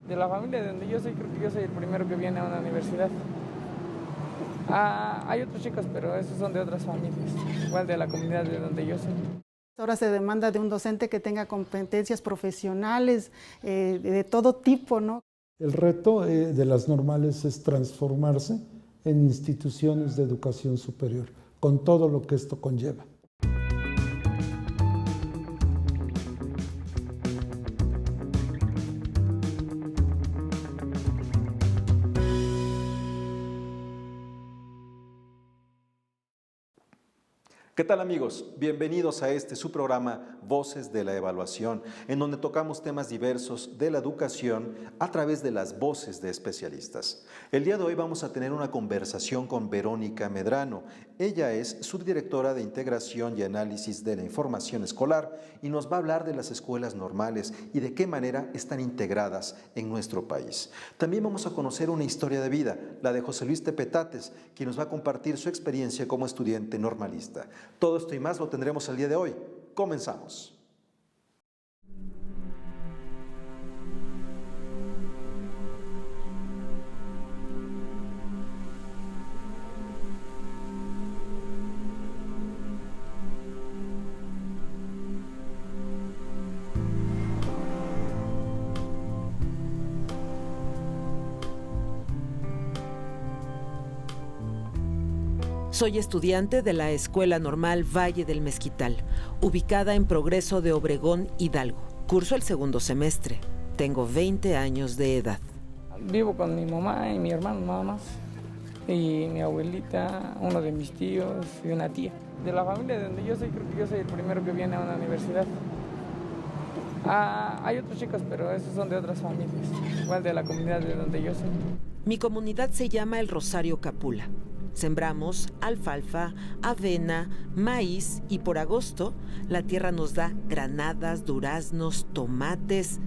De la familia de donde yo soy, creo que yo soy el primero que viene a una universidad. Hay otros chicos, pero esos son de otras familias, igual de la comunidad de donde yo soy. Ahora se demanda de un docente que tenga competencias profesionales de todo tipo, ¿no? El reto de las normales es transformarse en instituciones de educación superior, con todo lo que esto conlleva. ¿Qué tal, amigos? Bienvenidos a su programa Voces de la Evaluación, en donde tocamos temas diversos de la educación a través de las voces de especialistas. El día de hoy vamos a tener una conversación con Verónica Medrano. Ella es subdirectora de Integración y Análisis de la Información Escolar y nos va a hablar de las escuelas normales y de qué manera están integradas en nuestro país. También vamos a conocer una historia de vida, la de José Luis Tepetates, quien nos va a compartir su experiencia como estudiante normalista. Todo esto y más lo tendremos el día de hoy. Comenzamos. Soy estudiante de la Escuela Normal Valle del Mezquital, ubicada en Progreso de Obregón, Hidalgo. Curso el segundo semestre. Tengo 20 años de edad. Vivo con mi mamá y mi hermano nada más, y mi abuelita, uno de mis tíos y una tía. De la familia de donde yo soy, creo que yo soy el primero que viene a una universidad. Hay otros chicos, pero esos son de otras familias, igual de la comunidad de donde yo soy. Mi comunidad se llama El Rosario Capula. Sembramos alfalfa, avena, maíz y por agosto la tierra nos da granadas, duraznos, tomates.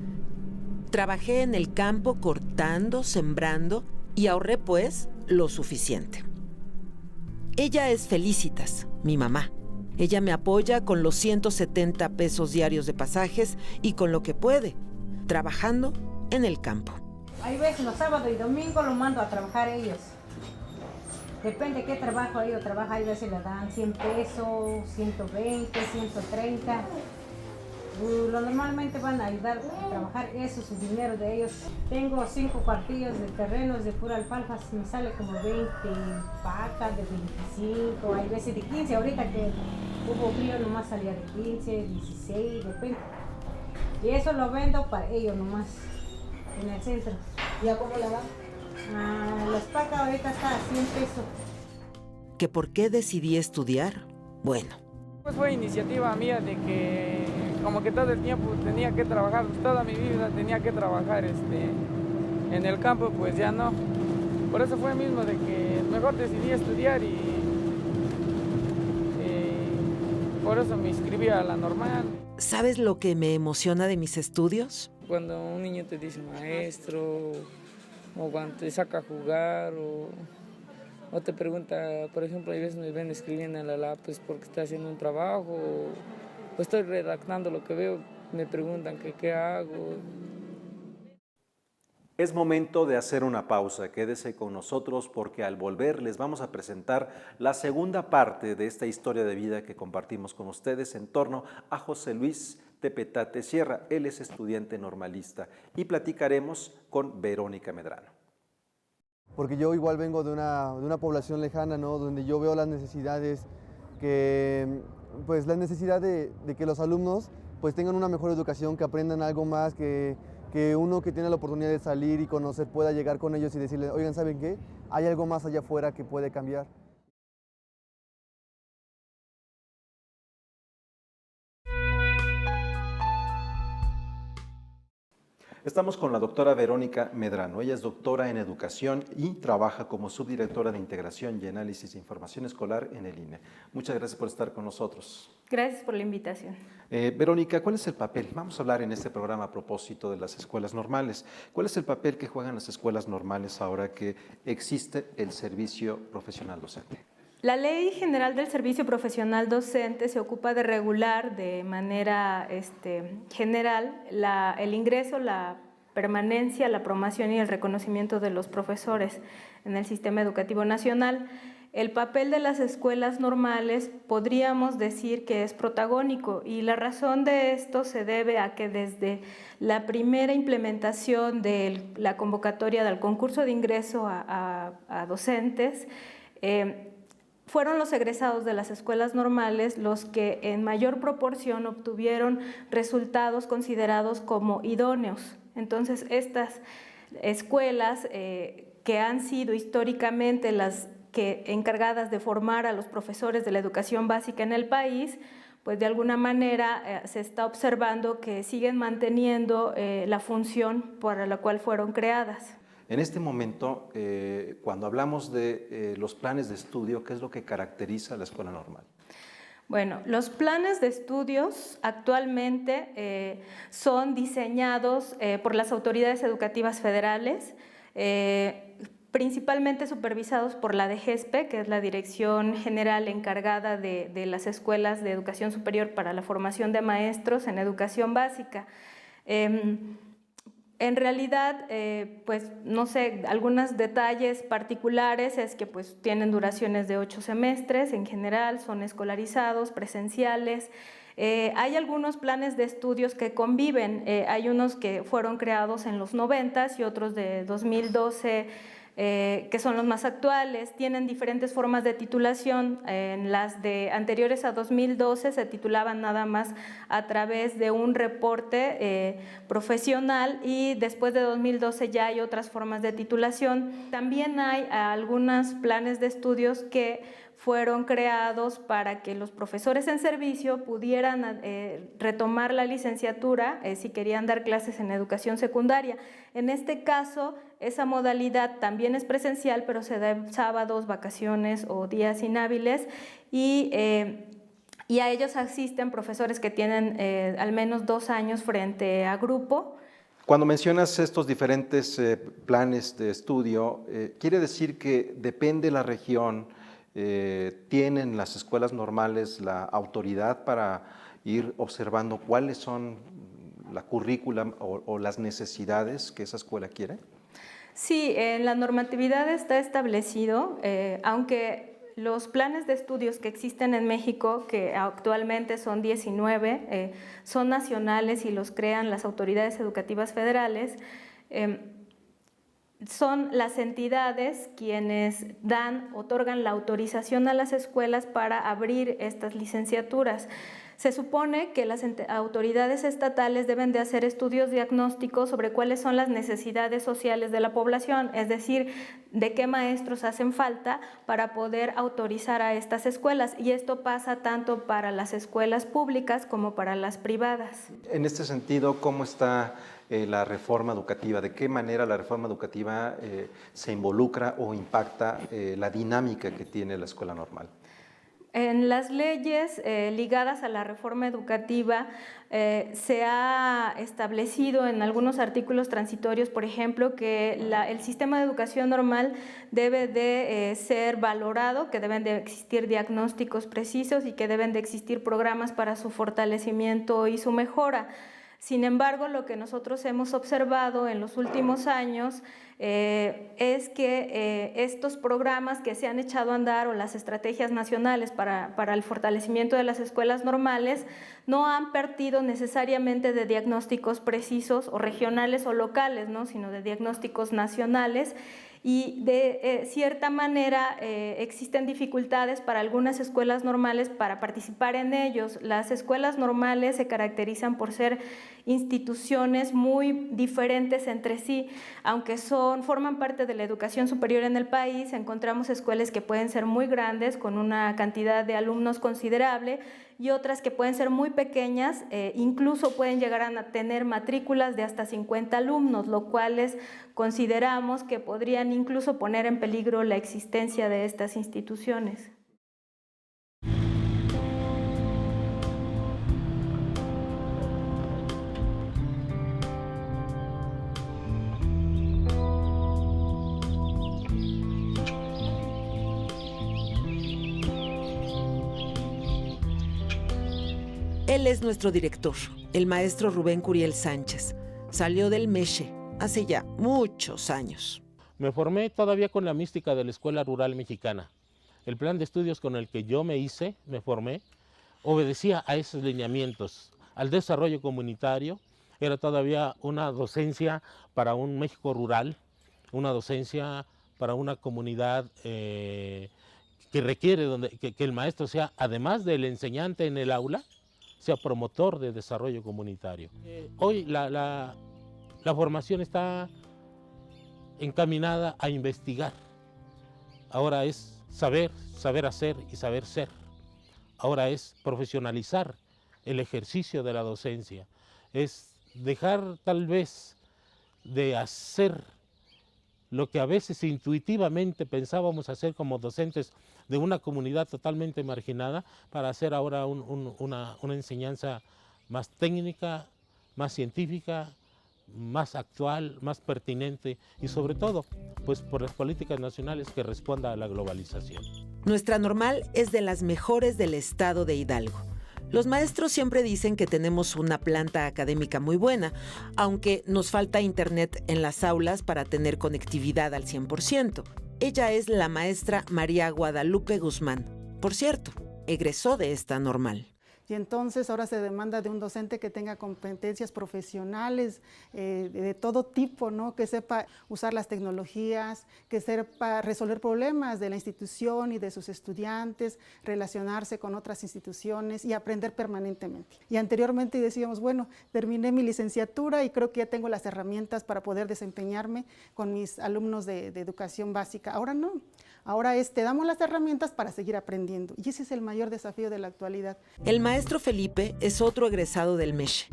Trabajé en el campo cortando, sembrando y ahorré pues lo suficiente. Ella es Felicitas, mi mamá. Ella me apoya con los 170 pesos diarios de pasajes y con lo que puede, trabajando en el campo. Hay veces los sábados y domingos los mando a trabajar ellos. Depende de qué trabajo ellos trabajan, hay veces le dan 100 pesos, 120, 130. Normalmente van a ayudar a trabajar eso, su dinero de ellos. Tengo 5 cuartillos de terrenos de pura alfalfa, me sale como 20 vacas de 25, hay veces de 15, ahorita que hubo frío nomás salía de 15, 16, depende. Y eso lo vendo para ellos nomás, en el centro. ¿Y a cómo la dan? La espaca ahorita está a 100 pesos. ¿Que por qué decidí estudiar? Bueno. Pues fue iniciativa mía de que como que todo el tiempo tenía que trabajar, toda mi vida tenía que trabajar en el campo, pues ya no. Por eso fue mismo de que mejor decidí estudiar y por eso me inscribí a la normal. ¿Sabes lo que me emociona de mis estudios? Cuando un niño te dice maestro, o cuando te saca a jugar, o te pregunta, por ejemplo, hay veces me ven escribiendo en la lápiz porque estoy haciendo un trabajo, o estoy redactando lo que veo, me preguntan que qué hago. Es momento de hacer una pausa. Quédese con nosotros porque al volver les vamos a presentar la segunda parte de esta historia de vida que compartimos con ustedes en torno a José Luis Tepetates Sierra. Él es estudiante normalista y platicaremos con Verónica Medrano. Porque yo igual vengo de una población lejana, ¿no? Donde yo veo las necesidades, pues la necesidad de que los alumnos pues tengan una mejor educación, que aprendan algo más, que uno que tiene la oportunidad de salir y conocer pueda llegar con ellos y decirles, oigan, ¿saben qué? Hay algo más allá afuera que puede cambiar. Estamos con la doctora Verónica Medrano. Ella es doctora en educación y trabaja como subdirectora de Integración y Análisis de Información Escolar en el INE. Muchas gracias por estar con nosotros. Gracias por la invitación. Verónica, ¿cuál es el papel? Vamos a hablar en este programa a propósito de las escuelas normales. ¿Cuál es el papel que juegan las escuelas normales ahora que existe el servicio profesional docente? La Ley General del Servicio Profesional Docente se ocupa de regular de manera general el ingreso, la permanencia, la promoción y el reconocimiento de los profesores en el sistema educativo nacional. El papel de las escuelas normales podríamos decir que es protagónico, y la razón de esto se debe a que desde la primera implementación de la convocatoria del concurso de ingreso a docentes, fueron los egresados de las escuelas normales los que en mayor proporción obtuvieron resultados considerados como idóneos. Entonces, estas escuelas que han sido históricamente las encargadas de formar a los profesores de la educación básica en el país, pues de alguna manera se está observando que siguen manteniendo la función para la cual fueron creadas. En este momento, cuando hablamos de los planes de estudio, ¿qué es lo que caracteriza a la escuela normal? Bueno, los planes de estudios actualmente son diseñados por las autoridades educativas federales, principalmente supervisados por la DGESPE, que es la Dirección General encargada de las escuelas de educación superior para la formación de maestros en educación básica. En realidad, pues no sé, algunos detalles particulares es que pues tienen duraciones de 8 semestres, en general son escolarizados, presenciales. Hay algunos planes de estudios que conviven, hay unos que fueron creados en los 90s y otros de 2012, que son los más actuales. Tienen diferentes formas de titulación. En las de anteriores a 2012 se titulaban nada más a través de un reporte profesional, y después de 2012 ya hay otras formas de titulación. También hay algunos planes de estudios que fueron creados para que los profesores en servicio pudieran retomar la licenciatura si querían dar clases en educación secundaria. En este caso, esa modalidad también es presencial, pero se da sábados, vacaciones o días inhábiles, y a ellos asisten profesores que tienen al menos 2 años frente a grupo. Cuando mencionas estos diferentes planes de estudio, ¿quiere decir que depende la región? ¿Tienen las escuelas normales la autoridad para ir observando cuáles son la currícula o las necesidades que esa escuela quiere? Sí, en la normatividad está establecido, aunque los planes de estudios que existen en México, que actualmente son 19, son nacionales y los crean las autoridades educativas federales, son las entidades quienes otorgan la autorización a las escuelas para abrir estas licenciaturas. Se supone que las autoridades estatales deben de hacer estudios diagnósticos sobre cuáles son las necesidades sociales de la población, es decir, de qué maestros hacen falta para poder autorizar a estas escuelas, y esto pasa tanto para las escuelas públicas como para las privadas. En este sentido, ¿cómo está la reforma educativa? ¿De qué manera la reforma educativa se involucra o impacta la dinámica que tiene la escuela normal? En las leyes ligadas a la reforma educativa se ha establecido en algunos artículos transitorios, por ejemplo, que el sistema de educación normal debe de ser valorado, que deben de existir diagnósticos precisos y que deben de existir programas para su fortalecimiento y su mejora. Sin embargo, lo que nosotros hemos observado en los últimos años es que estos programas que se han echado a andar, o las estrategias nacionales para el fortalecimiento de las escuelas normales, no han partido necesariamente de diagnósticos precisos o regionales o locales, ¿no?, sino de diagnósticos nacionales. Y de cierta manera existen dificultades para algunas escuelas normales para participar en ellos. Las escuelas normales se caracterizan por ser instituciones muy diferentes entre sí. Aunque forman parte de la educación superior en el país, encontramos escuelas que pueden ser muy grandes, con una cantidad de alumnos considerable, y otras que pueden ser muy pequeñas, incluso pueden llegar a tener matrículas de hasta 50 alumnos, lo cual consideramos que podrían incluso poner en peligro la existencia de estas instituciones. Él es nuestro director, el maestro Rubén Curiel Sánchez. Salió del MESHE, hace ya muchos años. Me formé todavía con la mística de la Escuela Rural Mexicana. El plan de estudios con el que yo me formé, obedecía a esos lineamientos, al desarrollo comunitario. Era todavía una docencia para un México rural, una docencia para una comunidad que requiere que el maestro sea, además del enseñante en el aula, sea promotor de desarrollo comunitario. Hoy la formación está encaminada a investigar. Ahora es saber hacer y saber ser. Ahora es profesionalizar el ejercicio de la docencia. Es dejar tal vez de hacer lo que a veces intuitivamente pensábamos hacer como docentes de una comunidad totalmente marginada, para hacer ahora una enseñanza más técnica, más científica, más actual, más pertinente y sobre todo, pues por las políticas nacionales que responda a la globalización. Nuestra normal es de las mejores del estado de Hidalgo. Los maestros siempre dicen que tenemos una planta académica muy buena, aunque nos falta internet en las aulas para tener conectividad al 100%. Ella es la maestra María Guadalupe Guzmán. Por cierto, egresó de esta normal. Y entonces ahora se demanda de un docente que tenga competencias profesionales de todo tipo, ¿no? Que sepa usar las tecnologías, que sepa resolver problemas de la institución y de sus estudiantes, relacionarse con otras instituciones y aprender permanentemente. Y anteriormente decíamos, bueno, terminé mi licenciatura y creo que ya tengo las herramientas para poder desempeñarme con mis alumnos de educación básica. Ahora no. Ahora te damos las herramientas para seguir aprendiendo. Y ese es el mayor desafío de la actualidad. El maestro Felipe es otro egresado del MESHE.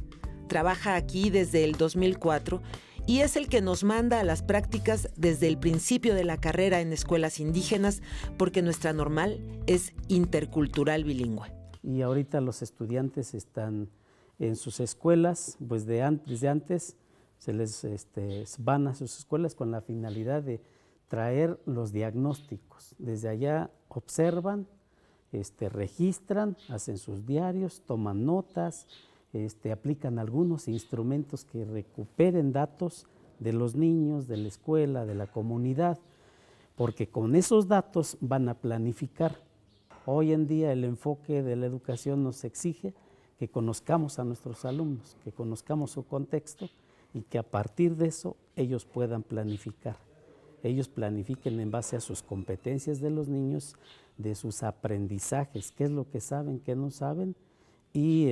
Trabaja aquí desde el 2004 y es el que nos manda a las prácticas desde el principio de la carrera en escuelas indígenas, porque nuestra normal es intercultural bilingüe. Y ahorita los estudiantes están en sus escuelas, pues desde antes se les van a sus escuelas con la finalidad de traer los diagnósticos. Desde allá observan, registran, hacen sus diarios, toman notas, aplican algunos instrumentos que recuperen datos de los niños, de la escuela, de la comunidad, porque con esos datos van a planificar. Hoy en día el enfoque de la educación nos exige que conozcamos a nuestros alumnos, que conozcamos su contexto y que a partir de eso ellos puedan planificar. Ellos planifiquen en base a sus competencias de los niños, de sus aprendizajes, qué es lo que saben, qué no saben, y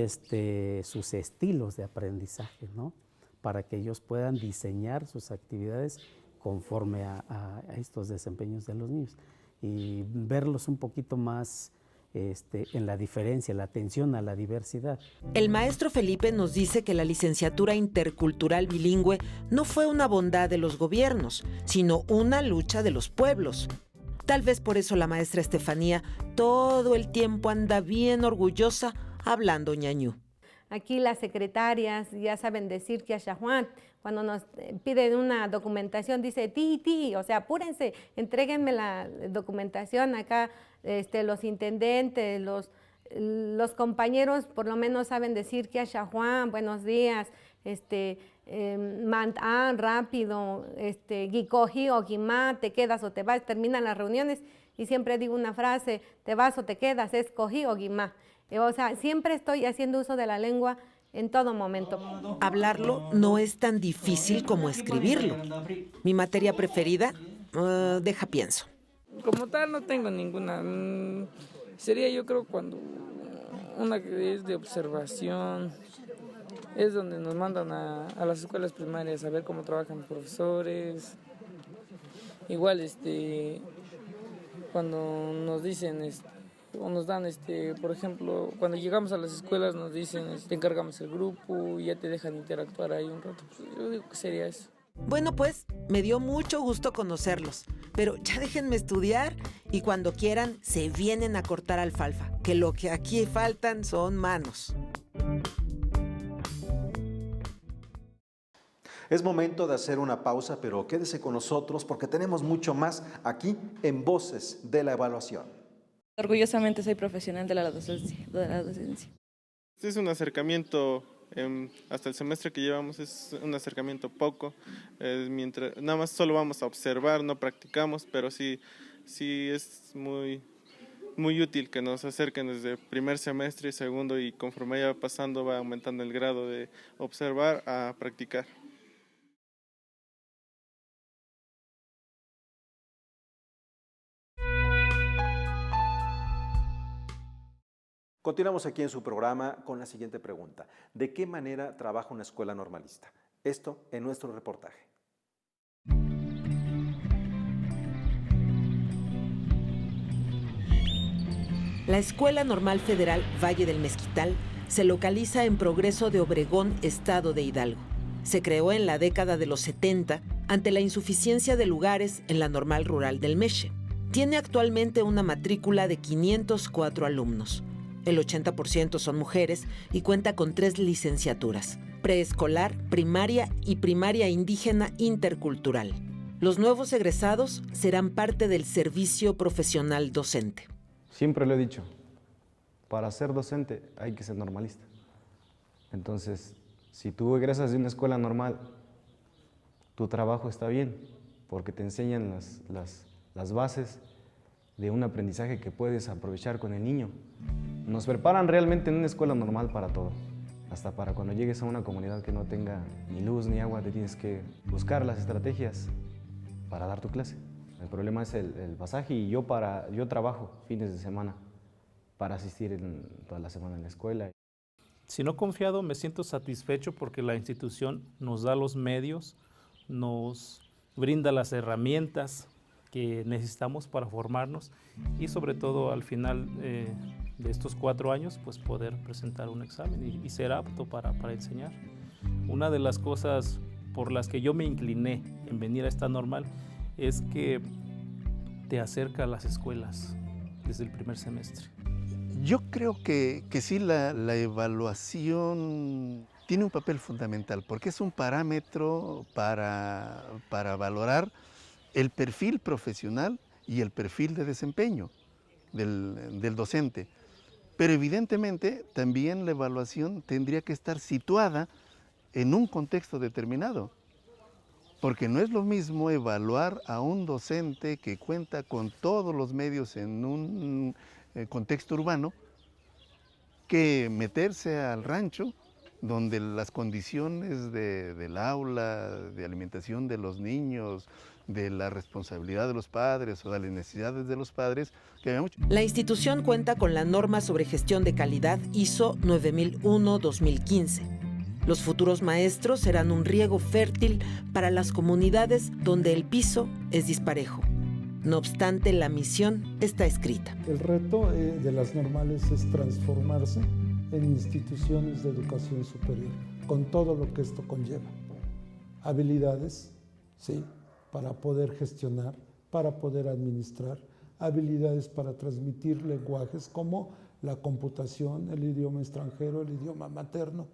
sus estilos de aprendizaje, ¿no? Para que ellos puedan diseñar sus actividades conforme a estos desempeños de los niños y verlos un poquito más en la diferencia, la atención a la diversidad. El maestro Felipe nos dice que la licenciatura intercultural bilingüe no fue una bondad de los gobiernos, sino una lucha de los pueblos. Tal vez por eso la maestra Estefanía todo el tiempo anda bien orgullosa hablando ñañú. Aquí las secretarias ya saben decir que Juan, cuando nos piden una documentación, dice ti, o sea, apúrense, entréguenme la documentación acá, los intendentes, los compañeros por lo menos saben decir que Juan, buenos días, rápido, guicoji o guimá, te quedas o te vas, terminan las reuniones y siempre digo una frase, te vas o te quedas, es cojí o guimá. O sea, siempre estoy haciendo uso de la lengua en todo momento. Hablarlo no es tan difícil como escribirlo. Mi materia preferida, deja pienso. Como tal no tengo ninguna. Sería yo creo cuando una que es de observación, es donde nos mandan a las escuelas primarias a ver cómo trabajan los profesores. Igual cuando nos dicen o nos dan, por ejemplo, cuando llegamos a las escuelas nos dicen, te encargamos el grupo y ya te dejan interactuar ahí un rato. Pues yo digo que sería eso. Bueno, pues me dio mucho gusto conocerlos, pero ya déjenme estudiar y cuando quieran se vienen a cortar alfalfa, que lo que aquí faltan son manos. Es momento de hacer una pausa, pero quédese con nosotros porque tenemos mucho más aquí en Voces de la Evaluación. Orgullosamente soy profesional de la docencia. Este es un acercamiento Hasta el semestre que llevamos es un acercamiento poco, nada más solo vamos a observar, no practicamos, pero sí es muy útil que nos acerquen desde primer semestre y segundo, y conforme vaya pasando va aumentando el grado de observar a practicar. Continuamos aquí en su programa con la siguiente pregunta. ¿De qué manera trabaja una escuela normalista? Esto en nuestro reportaje. La Escuela Normal Federal Valle del Mezquital se localiza en Progreso de Obregón, estado de Hidalgo. Se creó en la década de los 70 ante la insuficiencia de lugares en la Normal Rural del Meche. Tiene actualmente una matrícula de 504 alumnos. El 80% son mujeres y cuenta con 3 licenciaturas: preescolar, primaria y primaria indígena intercultural. Los nuevos egresados serán parte del servicio profesional docente. Siempre lo he dicho, para ser docente hay que ser normalista. Entonces, si tú egresas de una escuela normal, tu trabajo está bien, porque te enseñan las bases de un aprendizaje que puedes aprovechar con el niño. Nos preparan realmente en una escuela normal para todo. Hasta para cuando llegues a una comunidad que no tenga ni luz ni agua, te tienes que buscar las estrategias para dar tu clase. El problema es el pasaje, y yo trabajo fines de semana para asistir toda la semana en la escuela. Si no confiado, me siento satisfecho porque la institución nos da los medios, nos brinda las herramientas que necesitamos para formarnos, y sobre todo al final de estos 4 años pues poder presentar un examen y ser apto para enseñar. Una de las cosas por las que yo me incliné en venir a esta normal es que te acerca a las escuelas desde el primer semestre. Yo creo que sí, la evaluación tiene un papel fundamental, porque es un parámetro para valorar el perfil profesional y el perfil de desempeño del docente. Pero evidentemente también la evaluación tendría que estar situada en un contexto determinado, porque no es lo mismo evaluar a un docente que cuenta con todos los medios en un contexto urbano que meterse al rancho, donde las condiciones del aula, de alimentación de los niños, de la responsabilidad de los padres o de las necesidades de los padres, que había mucho. La institución cuenta con la norma sobre gestión de calidad ISO 9001-2015. Los futuros maestros serán un riego fértil para las comunidades donde el piso es disparejo. No obstante, la misión está escrita. El reto de las normales es transformarse en instituciones de educación superior, con todo lo que esto conlleva. Habilidades, sí, para poder gestionar, para poder administrar, habilidades para transmitir lenguajes como la computación, el idioma extranjero, el idioma materno,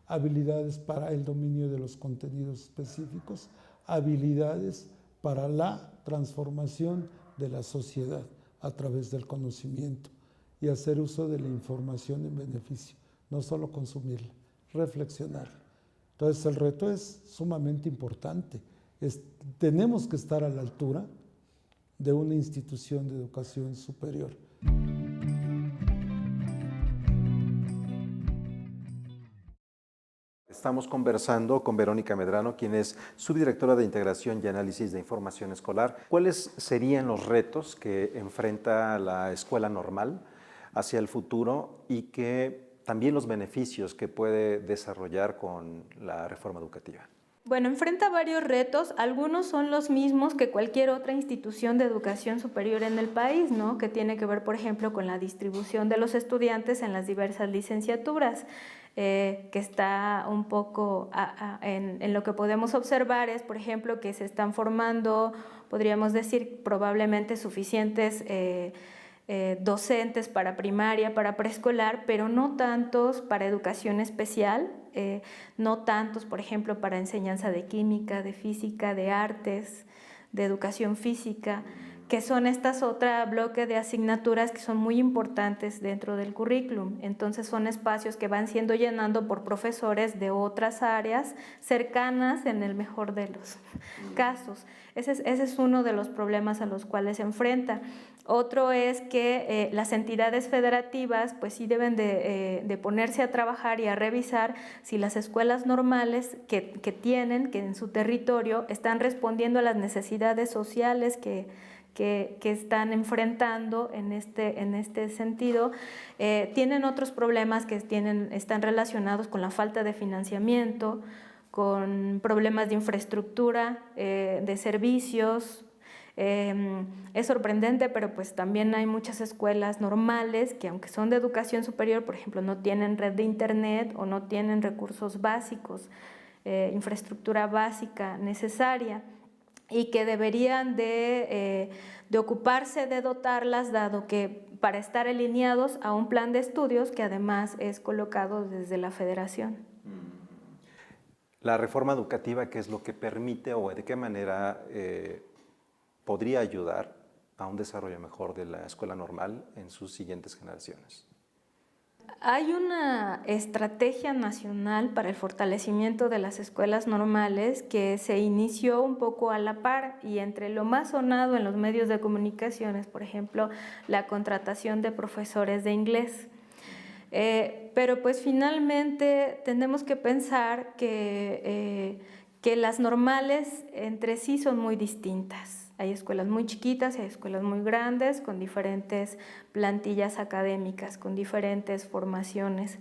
habilidades para el dominio de los contenidos específicos, habilidades para la transformación de la sociedad a través del conocimiento y hacer uso de la información en beneficio, no solo consumirla, reflexionarla. Entonces el reto es sumamente importante. Tenemos que estar a la altura de una institución de educación superior. Estamos conversando con Verónica Medrano, quien es subdirectora de Integración y Análisis de Información Escolar. ¿Cuáles serían los retos que enfrenta la escuela normal hacia el futuro y también los beneficios que puede desarrollar con la reforma educativa? Bueno, enfrenta varios retos. Algunos son los mismos que cualquier otra institución de educación superior en el país, ¿no? Que tiene que ver, por ejemplo, con la distribución de los estudiantes en las diversas licenciaturas, que está un poco en lo que podemos observar es, por ejemplo, que se están formando, podríamos decir, probablemente suficientes docentes para primaria, para preescolar, pero no tantos para educación especial, no tantos, por ejemplo, para enseñanza de química, de física, de artes, de educación física, que son estas otras bloques de asignaturas que son muy importantes dentro del currículum. Entonces son espacios que van siendo llenando por profesores de otras áreas cercanas en el mejor de los casos. Ese es uno de los problemas a los cuales se enfrenta. Otro es que las entidades federativas pues sí deben de ponerse a trabajar y a revisar si las escuelas normales que tienen, que en su territorio están respondiendo a las necesidades sociales que están enfrentando en este sentido. Tienen otros problemas que están relacionados con la falta de financiamiento, con problemas de infraestructura, de servicios. Es sorprendente, pero pues también hay muchas escuelas normales que, aunque son de educación superior, por ejemplo, no tienen red de internet o no tienen recursos básicos, infraestructura básica necesaria, y que deberían de ocuparse de dotarlas, dado que para estar alineados a un plan de estudios que además es colocado desde la federación. La reforma educativa, ¿qué es lo que permite o de qué manera podría ayudar a un desarrollo mejor de la escuela normal en sus siguientes generaciones? Hay una estrategia nacional para el fortalecimiento de las escuelas normales que se inició un poco a la par, y entre lo más sonado en los medios de comunicaciones, por ejemplo, la contratación de profesores de inglés. Pero pues finalmente tenemos que pensar que las normales entre sí son muy distintas. Hay escuelas muy chiquitas y hay escuelas muy grandes, con diferentes plantillas académicas, con diferentes formaciones.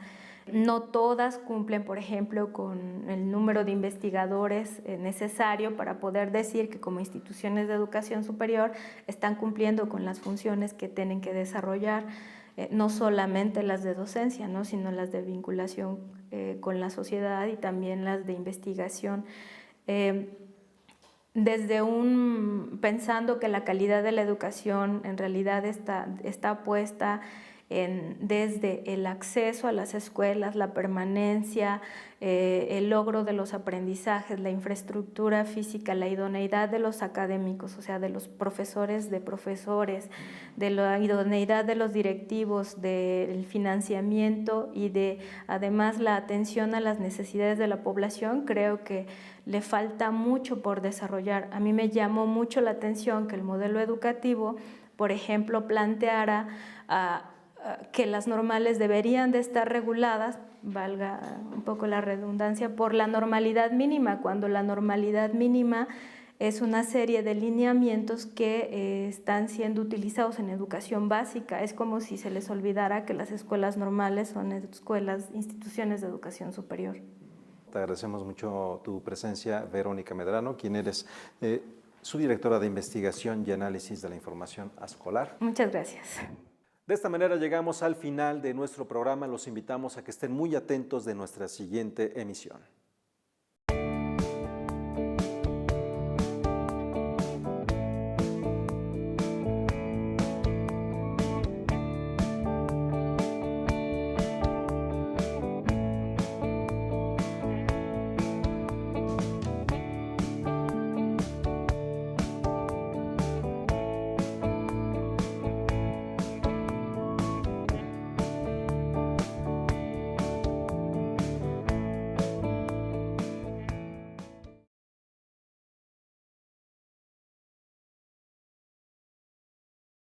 No todas cumplen, por ejemplo, con el número de investigadores necesario para poder decir que como instituciones de educación superior están cumpliendo con las funciones que tienen que desarrollar, no solamente las de docencia, ¿no?, sino las de vinculación con la sociedad y también las de investigación. Pensando que la calidad de la educación en realidad está puesta desde el acceso a las escuelas, la permanencia, el logro de los aprendizajes, la infraestructura física, la idoneidad de los académicos, o sea, de los profesores, de la idoneidad de los directivos, del financiamiento y además la atención a las necesidades de la población. Creo que le falta mucho por desarrollar. A mí me llamó mucho la atención que el modelo educativo, por ejemplo, planteara que las normales deberían de estar reguladas, valga un poco la redundancia, por la normalidad mínima, cuando la normalidad mínima es una serie de lineamientos que están siendo utilizados en educación básica. Es como si se les olvidara que las escuelas normales son instituciones de educación superior. Te agradecemos mucho tu presencia, Verónica Medrano, quien eres subdirectora de Investigación y Análisis de la Información Escolar. Muchas gracias. De esta manera llegamos al final de nuestro programa. Los invitamos a que estén muy atentos de nuestra siguiente emisión.